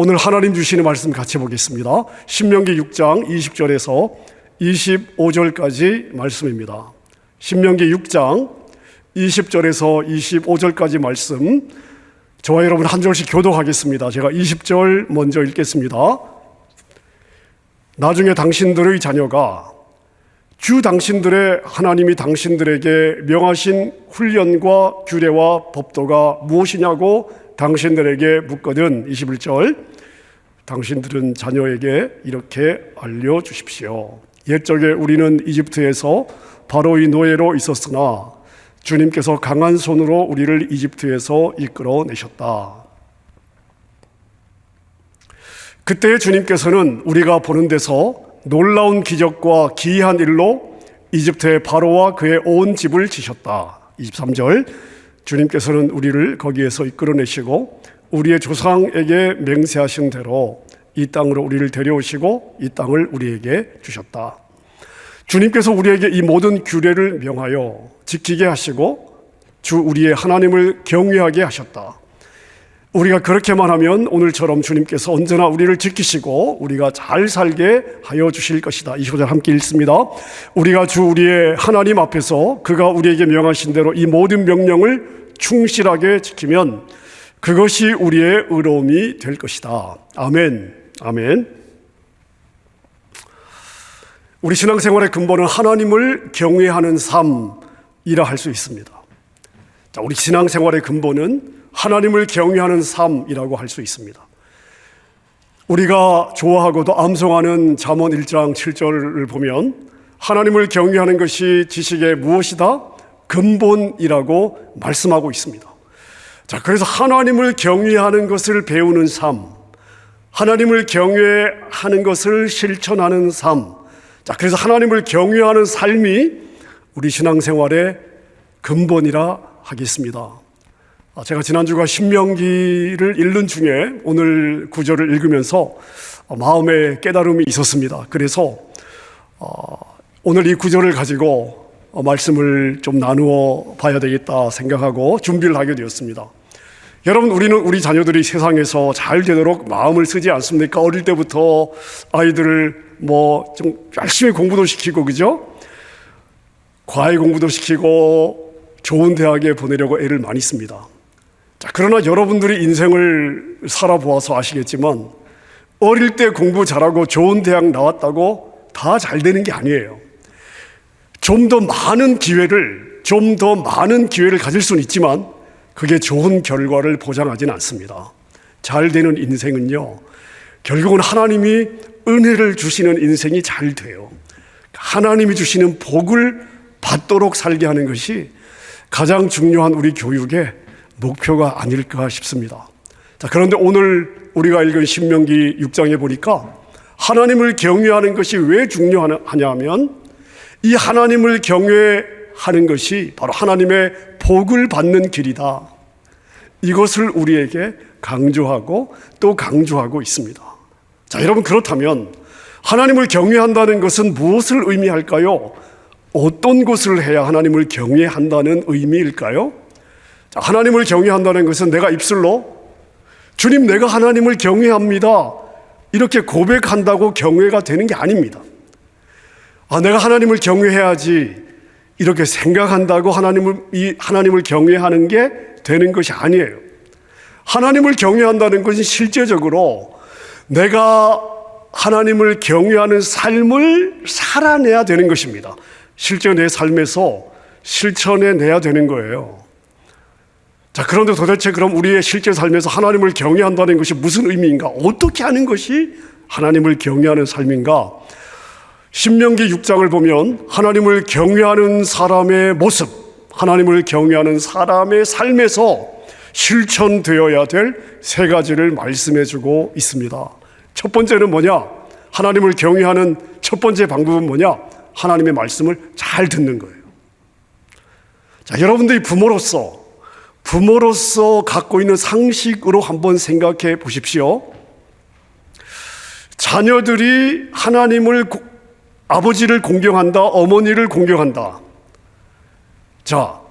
오늘 하나님 주시는 말씀 같이 보겠습니다. 신명기 6장 20절에서 25절까지 말씀입니다. 신명기 6장 20절에서 25절까지 말씀, 저와 여러분 한 절씩 교독하겠습니다. 제가 20절 먼저 읽겠습니다. 나중에 당신들의 자녀가 주 당신들의 하나님이 당신들에게 명하신 훈련과 규례와 법도가 무엇이냐고 당신들에게 묻거든. 21절, 당신들은 자녀에게 이렇게 알려주십시오. 옛적에 우리는 이집트에서 바로의 노예로 있었으나 주님께서 강한 손으로 우리를 이집트에서 이끌어내셨다. 그때 주님께서는 우리가 보는 데서 놀라운 기적과 기이한 일로 이집트의 바로와 그의 온 집을 치셨다. 23절, 주님께서는 우리를 거기에서 이끌어내시고 우리의 조상에게 맹세하신 대로 이 땅으로 우리를 데려오시고 이 땅을 우리에게 주셨다. 주님께서 우리에게 이 모든 규례를 명하여 지키게 하시고 주 우리의 하나님을 경외하게 하셨다. 우리가 그렇게만 하면 오늘처럼 주님께서 언제나 우리를 지키시고 우리가 잘 살게 하여 주실 것이다. 25절 함께 읽습니다. 우리가 주 우리의 하나님 앞에서 그가 우리에게 명하신 대로 이 모든 명령을 충실하게 지키면 그것이 우리의 의로움이 될 것이다. 아멘. 아멘. 우리 신앙생활의 근본은 하나님을 경외하는 삶이라 할 수 있습니다. 자, 우리 신앙생활의 근본은 하나님을 경외하는 삶이라고 할 수 있습니다. 우리가 좋아하고도 암송하는 잠언 1장 7절을 보면 하나님을 경외하는 것이 지식의 무엇이다? 근본이라고 말씀하고 있습니다. 자, 그래서 하나님을 경외하는 것을 배우는 삶, 하나님을 경외하는 것을 실천하는 삶, 자, 그래서 하나님을 경외하는 삶이 우리 신앙생활의 근본이라 하겠습니다. 제가 지난주가 신명기를 읽는 중에 오늘 구절을 읽으면서 마음에 깨달음이 있었습니다. 그래서 오늘 이 구절을 가지고 말씀을 좀 나누어 봐야 되겠다 생각하고 준비를 하게 되었습니다. 여러분, 우리 자녀들이 세상에서 잘 되도록 마음을 쓰지 않습니까? 어릴 때부터 아이들을 좀 열심히 공부도 시키고, 그죠? 과외 공부도 시키고 좋은 대학에 보내려고 애를 많이 씁니다. 자, 그러나 여러분들이 인생을 살아보아서 아시겠지만 어릴 때 공부 잘하고 좋은 대학 나왔다고 다 잘 되는 게 아니에요. 좀 더 많은 기회를 가질 수는 있지만 그게 좋은 결과를 보장하지는 않습니다. 잘 되는 인생은요, 결국은 하나님이 은혜를 주시는 인생이 잘 돼요. 하나님이 주시는 복을 받도록 살게 하는 것이 가장 중요한 우리 교육의 목표가 아닐까 싶습니다. 자, 그런데 오늘 우리가 읽은 신명기 6장에 보니까 하나님을 경외하는 것이 왜 중요하냐 하면 이 하나님을 경외하는 것이 바로 하나님의 복을 받는 길이다. 이것을 우리에게 강조하고 또 강조하고 있습니다. 자, 여러분, 그렇다면 하나님을 경외한다는 것은 무엇을 의미할까요? 어떤 것을 해야 하나님을 경외한다는 의미일까요? 자, 하나님을 경외한다는 것은 내가 입술로 주님, 내가 하나님을 경외합니다, 이렇게 고백한다고 경외가 되는 게 아닙니다. 내가 하나님을 경외해야지 이렇게 생각한다고 하나님을 경외하는 게 되는 것이 아니에요. 하나님을 경외한다는 것은 실제적으로 내가 하나님을 경외하는 삶을 살아내야 되는 것입니다. 실제 내 삶에서 실천해내야 되는 거예요. 자, 그런데 도대체 그럼 우리의 실제 삶에서 하나님을 경외한다는 것이 무슨 의미인가? 어떻게 하는 것이 하나님을 경외하는 삶인가? 신명기 6장을 보면 하나님을 경외하는 사람의 모습, 하나님을 경외하는 사람의 삶에서 실천되어야 될 세 가지를 말씀해 주고 있습니다. 첫 번째는 뭐냐? 하나님을 경외하는 첫 번째 방법은 뭐냐? 하나님의 말씀을 잘 듣는 거예요. 자, 여러분들이 부모로서 갖고 있는 상식으로 한번 생각해 보십시오. 자녀들이 아버지를 공경한다, 어머니를 공경한다. 자,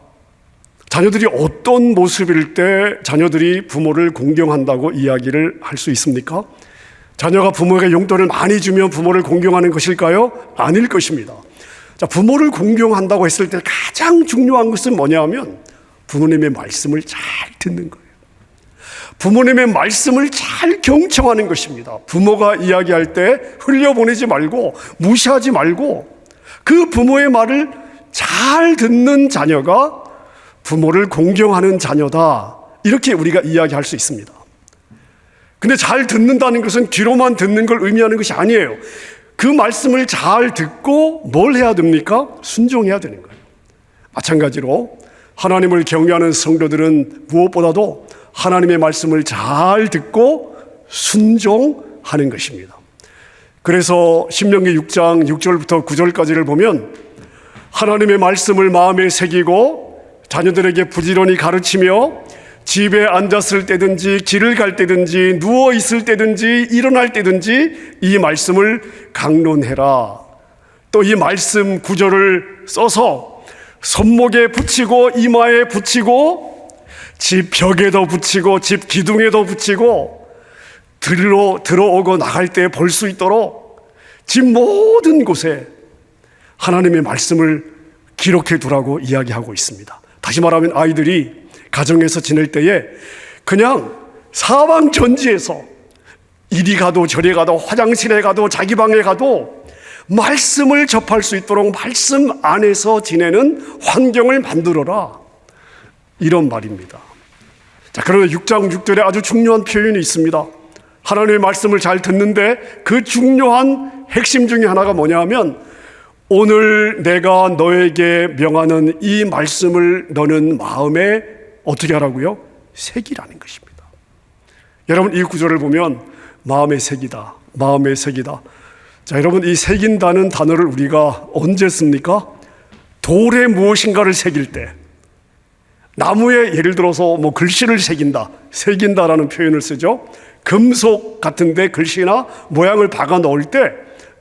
자녀들이 어떤 모습일 때 자녀들이 부모를 공경한다고 이야기를 할 수 있습니까? 자녀가 부모에게 용돈을 많이 주면 부모를 공경하는 것일까요? 아닐 것입니다. 자, 부모를 공경한다고 했을 때 가장 중요한 것은 뭐냐 하면 부모님의 말씀을 잘 듣는 거예요. 부모님의 말씀을 잘 경청하는 것입니다. 부모가 이야기할 때 흘려보내지 말고 무시하지 말고 그 부모의 말을 잘 듣는 자녀가 부모를 공경하는 자녀다, 이렇게 우리가 이야기할 수 있습니다. 근데 잘 듣는다는 것은 귀로만 듣는 걸 의미하는 것이 아니에요. 그 말씀을 잘 듣고 뭘 해야 됩니까? 순종해야 되는 거예요. 마찬가지로 하나님을 경외하는 성도들은 무엇보다도 하나님의 말씀을 잘 듣고 순종하는 것입니다. 그래서 신명기 6장 6절부터 9절까지를 보면 하나님의 말씀을 마음에 새기고 자녀들에게 부지런히 가르치며 집에 앉았을 때든지 길을 갈 때든지 누워 있을 때든지 일어날 때든지 이 말씀을 강론해라. 또 이 말씀 구절을 써서 손목에 붙이고 이마에 붙이고 집 벽에도 붙이고 집 기둥에도 붙이고 들어오고 나갈 때 볼 수 있도록 집 모든 곳에 하나님의 말씀을 기록해 두라고 이야기하고 있습니다. 다시 말하면 아이들이 가정에서 지낼 때에 그냥 사방전지에서 이리 가도 저리 가도 화장실에 가도 자기 방에 가도 말씀을 접할 수 있도록 말씀 안에서 지내는 환경을 만들어라, 이런 말입니다. 자, 그러나 6장 6절에 아주 중요한 표현이 있습니다. 하나님의 말씀을 잘 듣는데 그 중요한 핵심 중에 하나가 뭐냐 하면 오늘 내가 너에게 명하는 이 말씀을 너는 마음에 어떻게 하라고요? 새기라는 것입니다. 여러분, 이 구절을 보면 마음에 새기다, 마음에 새기다. 자, 여러분, 이 새긴다는 단어를 우리가 언제 씁니까? 돌에 무엇인가를 새길 때, 나무에 예를 들어서 뭐 글씨를 새긴다, 새긴다라는 표현을 쓰죠. 금속 같은데 글씨나 모양을 박아 넣을 때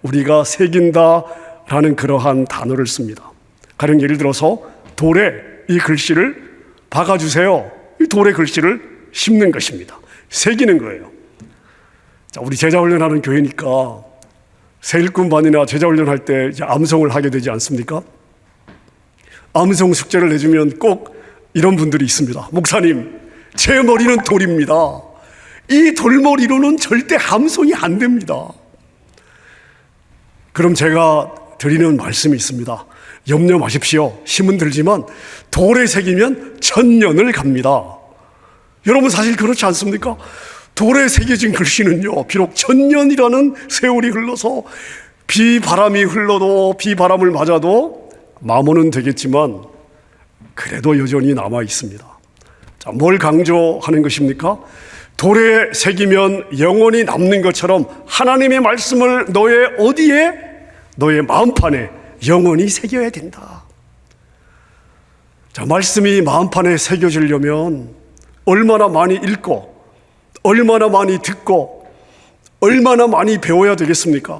우리가 새긴다라는 그러한 단어를 씁니다. 가령 예를 들어서 돌에 이 글씨를 박아주세요. 이 돌에 글씨를 심는 것입니다. 새기는 거예요. 자, 우리 제자훈련하는 교회니까 새일꾼반이나 제자훈련할 때 이제 암송을 하게 되지 않습니까? 암송 숙제를 내주면 꼭 이런 분들이 있습니다. 목사님, 제 머리는 돌입니다. 이 돌머리로는 절대 암송이 안 됩니다. 그럼 제가 드리는 말씀이 있습니다. 염려 마십시오. 힘은 들지만 돌에 새기면 천년을 갑니다. 여러분, 사실 그렇지 않습니까? 돌에 새겨진 글씨는요, 비록 천년이라는 세월이 흘러서 비바람이 흘러도 비바람을 맞아도 마모는 되겠지만 그래도 여전히 남아 있습니다. 자, 뭘 강조하는 것입니까? 돌에 새기면 영원히 남는 것처럼 하나님의 말씀을 너의 어디에? 너의 마음판에 영원히 새겨야 된다. 자, 말씀이 마음판에 새겨지려면 얼마나 많이 읽고 얼마나 많이 듣고 얼마나 많이 배워야 되겠습니까?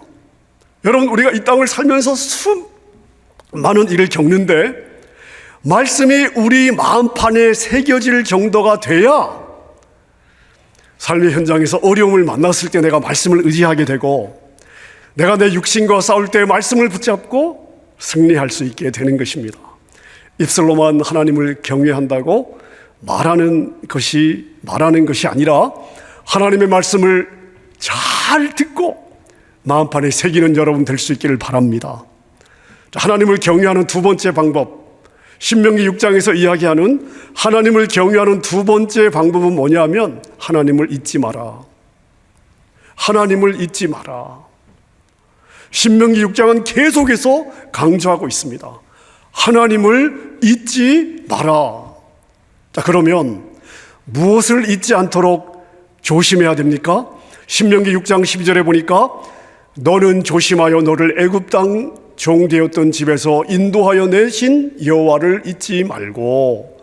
여러분, 우리가 이 땅을 살면서 수많은 일을 겪는데 말씀이 우리 마음판에 새겨질 정도가 돼야 삶의 현장에서 어려움을 만났을 때 내가 말씀을 의지하게 되고 내가 내 육신과 싸울 때 말씀을 붙잡고 승리할 수 있게 되는 것입니다. 입술로만 하나님을 경외한다고 말하는 것이 아니라 하나님의 말씀을 잘 듣고 마음판에 새기는 여러분 될 수 있기를 바랍니다. 하나님을 경외하는 두 번째 방법, 신명기 6장에서 이야기하는 하나님을 경외하는 두 번째 방법은 뭐냐면 하나님을 잊지 마라. 하나님을 잊지 마라. 신명기 6장은 계속해서 강조하고 있습니다. 하나님을 잊지 마라. 자, 그러면 무엇을 잊지 않도록 조심해야 됩니까? 신명기 6장 12절에 보니까 너는 조심하여 너를 애굽 땅 종되었던 집에서 인도하여 내신 여호와를 잊지 말고.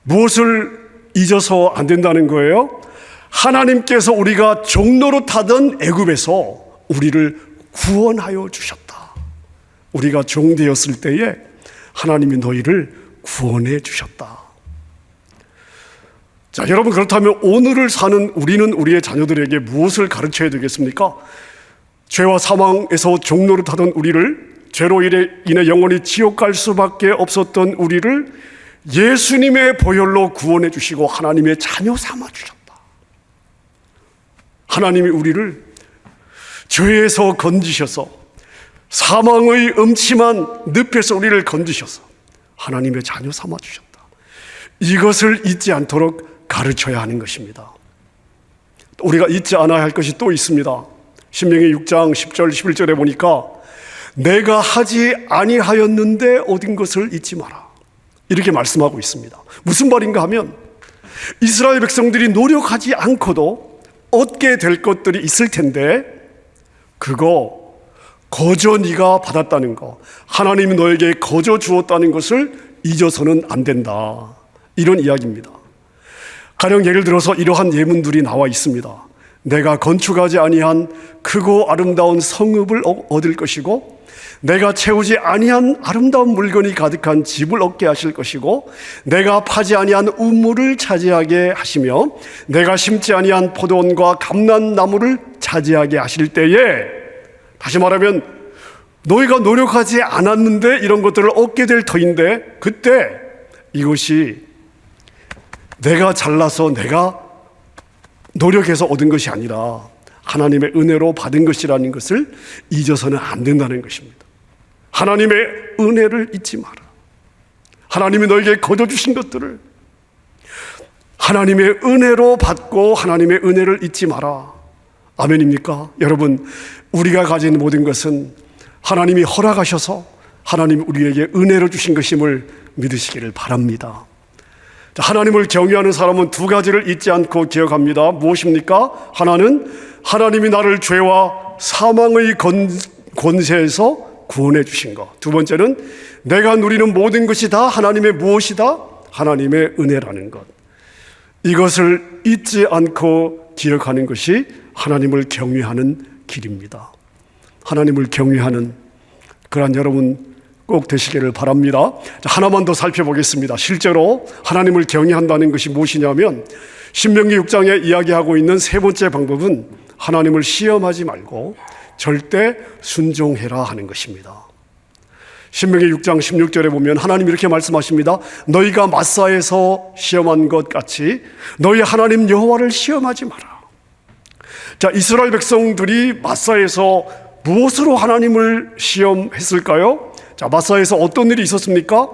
무엇을 잊어서 안 된다는 거예요? 하나님께서 우리가 종노릇하던 애굽에서 우리를 구원하여 주셨다. 우리가 종되었을 때에 하나님이 너희를 구원해 주셨다. 자, 여러분, 그렇다면 오늘을 사는 우리는 우리의 자녀들에게 무엇을 가르쳐야 되겠습니까? 죄와 사망에서 종노릇하던 우리를, 죄로 인해 영원히 지옥 갈 수밖에 없었던 우리를 예수님의 보혈로 구원해 주시고 하나님의 자녀 삼아 주셨다. 하나님이 우리를 죄에서 건지셔서, 사망의 음침한 늪에서 우리를 건지셔서 하나님의 자녀 삼아 주셨다. 이것을 잊지 않도록 가르쳐야 하는 것입니다. 우리가 잊지 않아야 할 것이 또 있습니다. 신명기 6장 10절 11절에 보니까 내가 하지 아니하였는데 얻은 것을 잊지 마라, 이렇게 말씀하고 있습니다. 무슨 말인가 하면 이스라엘 백성들이 노력하지 않고도 얻게 될 것들이 있을 텐데 그거 거저 네가 받았다는 거, 하나님이 너에게 거저 주었다는 것을 잊어서는 안 된다, 이런 이야기입니다. 가령 예를 들어서 이러한 예문들이 나와 있습니다. 내가 건축하지 아니한 크고 아름다운 성읍을 얻을 것이고, 내가 채우지 아니한 아름다운 물건이 가득한 집을 얻게 하실 것이고, 내가 파지 아니한 우물을 차지하게 하시며, 내가 심지 아니한 포도원과 감람나무를 차지하게 하실 때에, 다시 말하면 너희가 노력하지 않았는데 이런 것들을 얻게 될 터인데, 그때 이것이 내가 잘나서 내가 노력해서 얻은 것이 아니라 하나님의 은혜로 받은 것이라는 것을 잊어서는 안 된다는 것입니다. 하나님의 은혜를 잊지 마라. 하나님이 너에게 거저 주신 것들을 하나님의 은혜로 받고 하나님의 은혜를 잊지 마라. 아멘입니까? 여러분, 우리가 가진 모든 것은 하나님이 허락하셔서 하나님이 우리에게 은혜로 주신 것임을 믿으시기를 바랍니다. 하나님을 경외하는 사람은 두 가지를 잊지 않고 기억합니다. 무엇입니까? 하나는 하나님이 나를 죄와 사망의 권세에서 구원해 주신 것. 두 번째는 내가 누리는 모든 것이 다 하나님의 무엇이다? 하나님의 은혜라는 것. 이것을 잊지 않고 기억하는 것이 하나님을 경외하는 길입니다. 하나님을 경외하는 그러한 여러분 꼭 되시기를 바랍니다. 하나만 더 살펴보겠습니다. 실제로 하나님을 경외한다는 것이 무엇이냐면 신명기 6장에 이야기하고 있는 세 번째 방법은 하나님을 시험하지 말고 절대 순종해라 하는 것입니다. 신명기 6장 16절에 보면 하나님 이렇게 말씀하십니다. 너희가 마사에서 시험한 것 같이 너희 하나님 여호와를 시험하지 마라. 자, 이스라엘 백성들이 마사에서 무엇으로 하나님을 시험했을까요? 자, 마사에서 어떤 일이 있었습니까?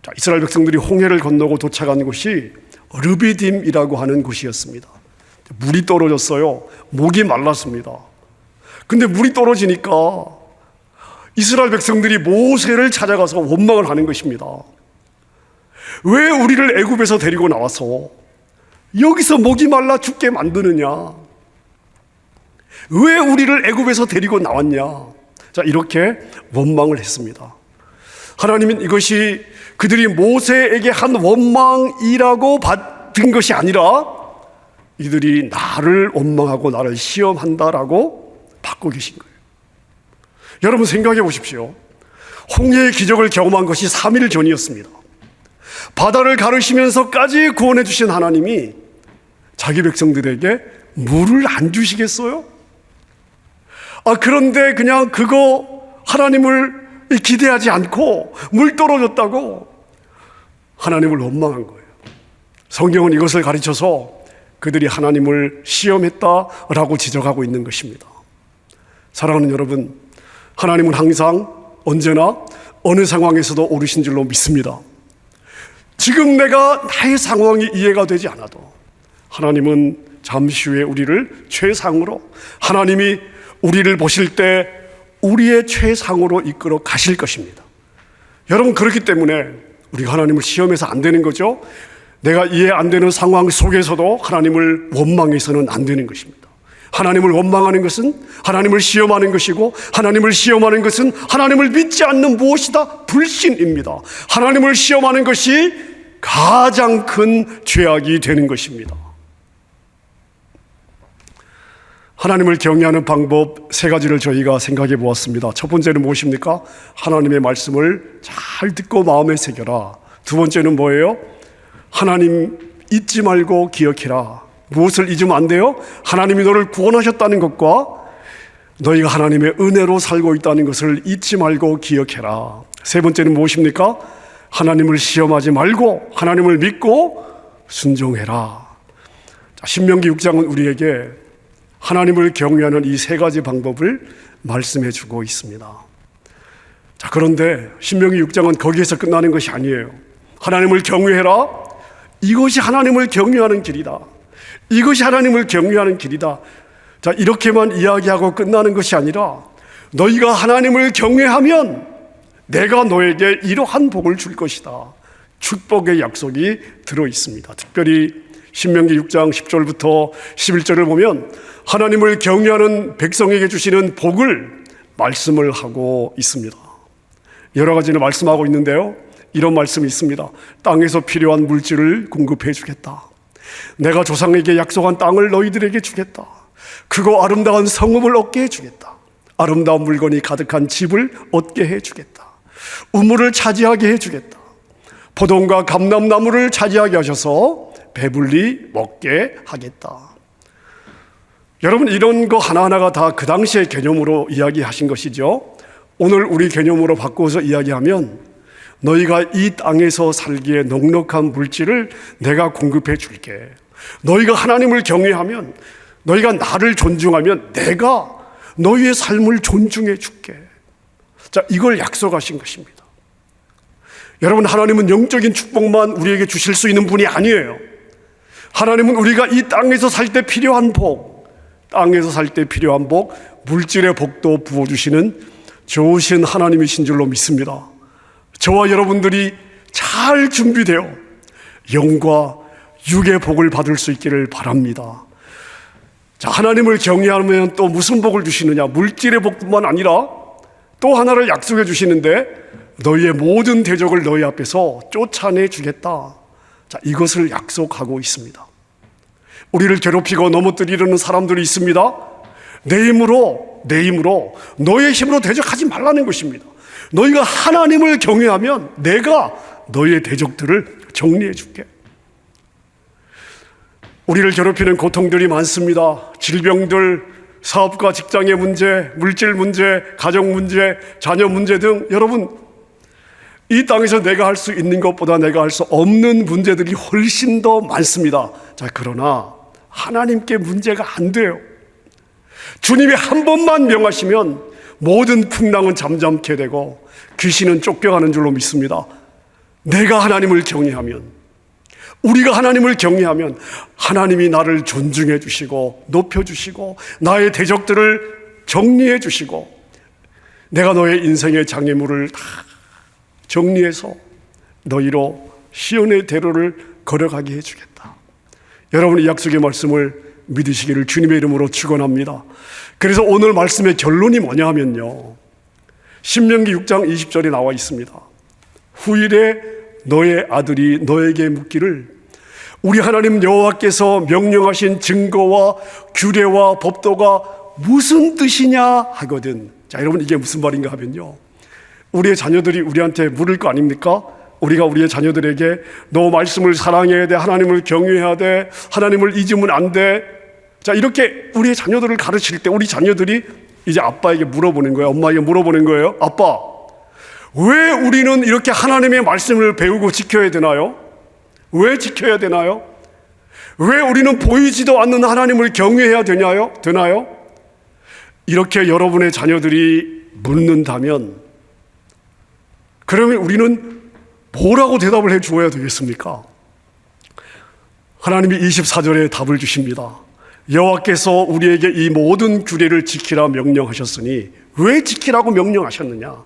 자, 이스라엘 백성들이 홍해를 건너고 도착한 곳이 르비딤이라고 하는 곳이었습니다. 물이 떨어졌어요. 목이 말랐습니다. 근데 물이 떨어지니까 이스라엘 백성들이 모세를 찾아가서 원망을 하는 것입니다. 왜 우리를 애굽에서 데리고 나와서 여기서 목이 말라 죽게 만드느냐? 왜 우리를 애굽에서 데리고 나왔냐? 자, 이렇게 원망을 했습니다. 하나님은 이것이 그들이 모세에게 한 원망이라고 받은 것이 아니라 이들이 나를 원망하고 나를 시험한다라고 받고 계신 거예요. 여러분 생각해 보십시오. 홍해의 기적을 경험한 것이 3일 전이었습니다. 바다를 가르시면서까지 구원해 주신 하나님이 자기 백성들에게 물을 안 주시겠어요? 그런데 그냥 그거 하나님을 기대하지 않고 물 떨어졌다고 하나님을 원망한 거예요. 성경은 이것을 가르쳐서 그들이 하나님을 시험했다라고 지적하고 있는 것입니다. 사랑하는 여러분, 하나님은 항상 언제나 어느 상황에서도 옳으신 줄로 믿습니다. 지금 내가 나의 상황이 이해가 되지 않아도 하나님은 잠시 후에 우리를 최상으로, 하나님이 우리를 보실 때 우리의 최상으로 이끌어 가실 것입니다. 여러분, 그렇기 때문에 우리가 하나님을 시험해서 안 되는 거죠. 내가 이해 안 되는 상황 속에서도 하나님을 원망해서는 안 되는 것입니다. 하나님을 원망하는 것은 하나님을 시험하는 것이고, 하나님을 시험하는 것은 하나님을 믿지 않는 무엇이다? 불신입니다. 하나님을 시험하는 것이 가장 큰 죄악이 되는 것입니다. 하나님을 경외하는 방법 세 가지를 저희가 생각해 보았습니다. 첫 번째는 무엇입니까? 하나님의 말씀을 잘 듣고 마음에 새겨라. 두 번째는 뭐예요? 하나님이 잊지 말고 기억해라. 무엇을 잊으면 안 돼요? 하나님이 너를 구원하셨다는 것과 너희가 하나님의 은혜로 살고 있다는 것을 잊지 말고 기억해라. 세 번째는 무엇입니까? 하나님을 시험하지 말고 하나님을 믿고 순종해라. 신명기 6장은 우리에게 하나님을 경외하는 이 세 가지 방법을 말씀해 주고 있습니다. 자, 그런데 신명기 6장은 거기에서 끝나는 것이 아니에요. 하나님을 경외해라. 이것이 하나님을 경외하는 길이다. 이것이 하나님을 경외하는 길이다. 자, 이렇게만 이야기하고 끝나는 것이 아니라 너희가 하나님을 경외하면 내가 너에게 이러한 복을 줄 것이다. 축복의 약속이 들어 있습니다. 특별히 신명기 6장 10절부터 11절을 보면 하나님을 경외하는 백성에게 주시는 복을 말씀을 하고 있습니다. 여러 가지를 말씀하고 있는데요, 이런 말씀이 있습니다. 땅에서 필요한 물질을 공급해 주겠다. 내가 조상에게 약속한 땅을 너희들에게 주겠다. 크고 아름다운 성읍을 얻게 해주겠다. 아름다운 물건이 가득한 집을 얻게 해주겠다. 우물을 차지하게 해주겠다. 포도원과 감람나무를 차지하게 하셔서 배불리 먹게 하겠다. 여러분, 이런 거 하나하나가 다 그 당시의 개념으로 이야기하신 것이죠. 오늘 우리 개념으로 바꿔서 이야기하면 너희가 이 땅에서 살기에 넉넉한 물질을 내가 공급해 줄게. 너희가 하나님을 경외하면, 너희가 나를 존중하면 내가 너희의 삶을 존중해 줄게. 자, 이걸 약속하신 것입니다. 여러분, 하나님은 영적인 축복만 우리에게 주실 수 있는 분이 아니에요. 하나님은 우리가 이 땅에서 살 때 필요한 복, 땅에서 살 때 필요한 복, 물질의 복도 부어주시는 좋으신 하나님이신 줄로 믿습니다. 저와 여러분들이 잘 준비되어 영과 육의 복을 받을 수 있기를 바랍니다. 자, 하나님을 경외하면 또 무슨 복을 주시느냐? 물질의 복뿐만 아니라 또 하나를 약속해 주시는데 너희의 모든 대적을 너희 앞에서 쫓아내 주겠다. 자, 이것을 약속하고 있습니다. 우리를 괴롭히고 넘어뜨리려는 사람들이 있습니다. 내 힘으로 너의 힘으로 대적하지 말라는 것입니다. 너희가 하나님을 경외하면 내가 너희의 대적들을 정리해 줄게. 우리를 괴롭히는 고통들이 많습니다. 질병들, 사업과 직장의 문제, 물질 문제, 가정 문제, 자녀 문제 등 여러분, 이 땅에서 내가 할 수 있는 것보다 내가 할 수 없는 문제들이 훨씬 더 많습니다. 자, 그러나 하나님께 문제가 안 돼요. 주님이 한 번만 명하시면 모든 풍랑은 잠잠게 되고 귀신은 쫓겨가는 줄로 믿습니다. 내가 하나님을 경외하면, 우리가 하나님을 경외하면 하나님이 나를 존중해 주시고 높여 주시고 나의 대적들을 정리해 주시고 내가 너의 인생의 장애물을 다 정리해서 너희로 시온의 대로를 걸어가게 해주겠다. 여러분, 이 약속의 말씀을 믿으시기를 주님의 이름으로 축원합니다. 그래서 오늘 말씀의 결론이 뭐냐 하면요, 신명기 6장 20절에 나와 있습니다. 후일에 너의 아들이 너에게 묻기를 우리 하나님 여호와께서 명령하신 증거와 규례와 법도가 무슨 뜻이냐 하거든. 자, 여러분, 이게 무슨 말인가 하면요, 우리의 자녀들이 우리한테 물을 거 아닙니까? 우리가 우리의 자녀들에게 너 말씀을 사랑해야 돼, 하나님을 경외해야 돼, 하나님을 잊으면 안 돼. 자, 이렇게 우리의 자녀들을 가르칠 때 우리 자녀들이 이제 아빠에게 물어보는 거예요. 엄마에게 물어보는 거예요. 아빠, 왜 우리는 이렇게 하나님의 말씀을 배우고 지켜야 되나요? 왜 지켜야 되나요? 왜 우리는 보이지도 않는 하나님을 경외해야 되나요? 이렇게 여러분의 자녀들이 묻는다면 그러면 우리는 뭐라고 대답을 해 주어야 되겠습니까? 하나님이 24절에 답을 주십니다. 여호와께서 우리에게 이 모든 규례를 지키라 명령하셨으니 왜 지키라고 명령하셨느냐?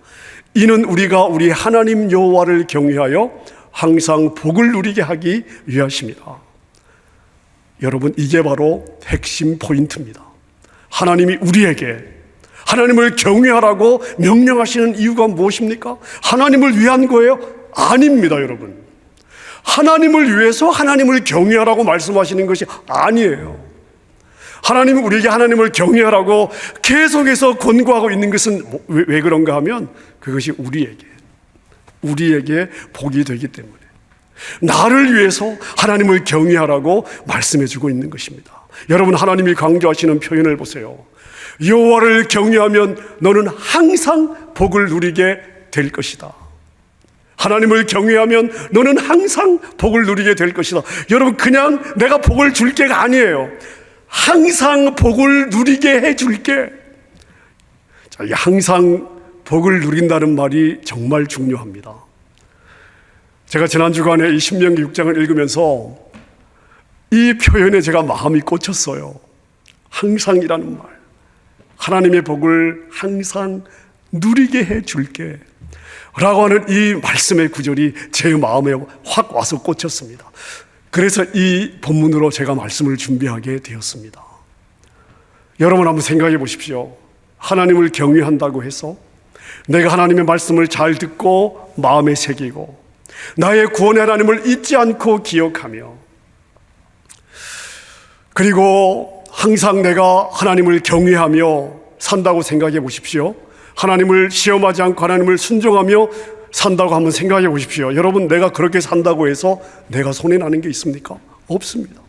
이는 우리가 우리 하나님 여호와를 경외하여 항상 복을 누리게 하기 위하십니다. 여러분, 이게 바로 핵심 포인트입니다. 하나님이 우리에게 하나님을 경외하라고 명령하시는 이유가 무엇입니까? 하나님을 위한 거예요? 아닙니다, 여러분. 하나님을 위해서 하나님을 경외하라고 말씀하시는 것이 아니에요. 하나님은 우리에게 하나님을 경외하라고 계속해서 권고하고 있는 것은 왜 그런가 하면 그것이 우리에게 복이 되기 때문에, 나를 위해서 하나님을 경외하라고 말씀해주고 있는 것입니다. 여러분, 하나님이 강조하시는 표현을 보세요. 여호와를 경외하면 너는 항상 복을 누리게 될 것이다. 하나님을 경외하면 너는 항상 복을 누리게 될 것이다. 여러분, 그냥 내가 복을 줄게가 아니에요. 항상 복을 누리게 해줄게. 자, 이 항상 복을 누린다는 말이 정말 중요합니다. 제가 지난 주간에 이 신명기 6장을 읽으면서 이 표현에 제가 마음이 꽂혔어요. 항상이라는 말. 하나님의 복을 항상 누리게 해줄게 라고 하는 이 말씀의 구절이 제 마음에 확 와서 꽂혔습니다. 그래서 이 본문으로 제가 말씀을 준비하게 되었습니다. 여러분, 한번 생각해 보십시오. 하나님을 경외한다고 해서 내가 하나님의 말씀을 잘 듣고 마음에 새기고 나의 구원의 하나님을 잊지 않고 기억하며, 그리고 항상 내가 하나님을 경외하며 산다고 생각해 보십시오. 하나님을 시험하지 않고 하나님을 순종하며 산다고 한번 생각해 보십시오. 여러분, 내가 그렇게 산다고 해서 내가 손해나는 게 있습니까? 없습니다.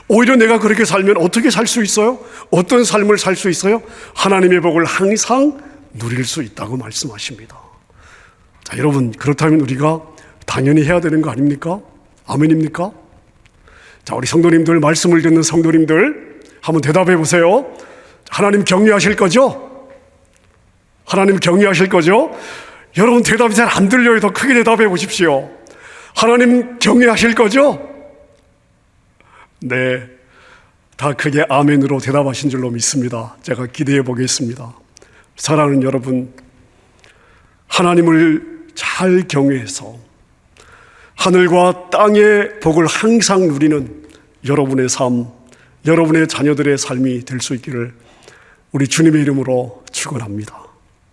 오히려 내가 그렇게 살면 어떻게 살 수 있어요? 어떤 삶을 살 수 있어요? 하나님의 복을 항상 누릴 수 있다고 말씀하십니다. 자, 여러분, 그렇다면 우리가 당연히 해야 되는 거 아닙니까? 아멘입니까? 자, 우리 성도님들, 말씀을 듣는 성도님들 한번 대답해 보세요. 하나님 경외하실 거죠? 하나님 경외하실 거죠? 여러분, 대답이 잘 안 들려요. 더 크게 대답해 보십시오. 하나님 경외하실 거죠? 네, 다 크게 아멘으로 대답하신 줄로 믿습니다. 제가 기대해 보겠습니다. 사랑하는 여러분, 하나님을 잘 경외해서 하늘과 땅의 복을 항상 누리는 여러분의 삶, 여러분의 자녀들의 삶이 될 수 있기를 우리 주님의 이름으로 축원합니다.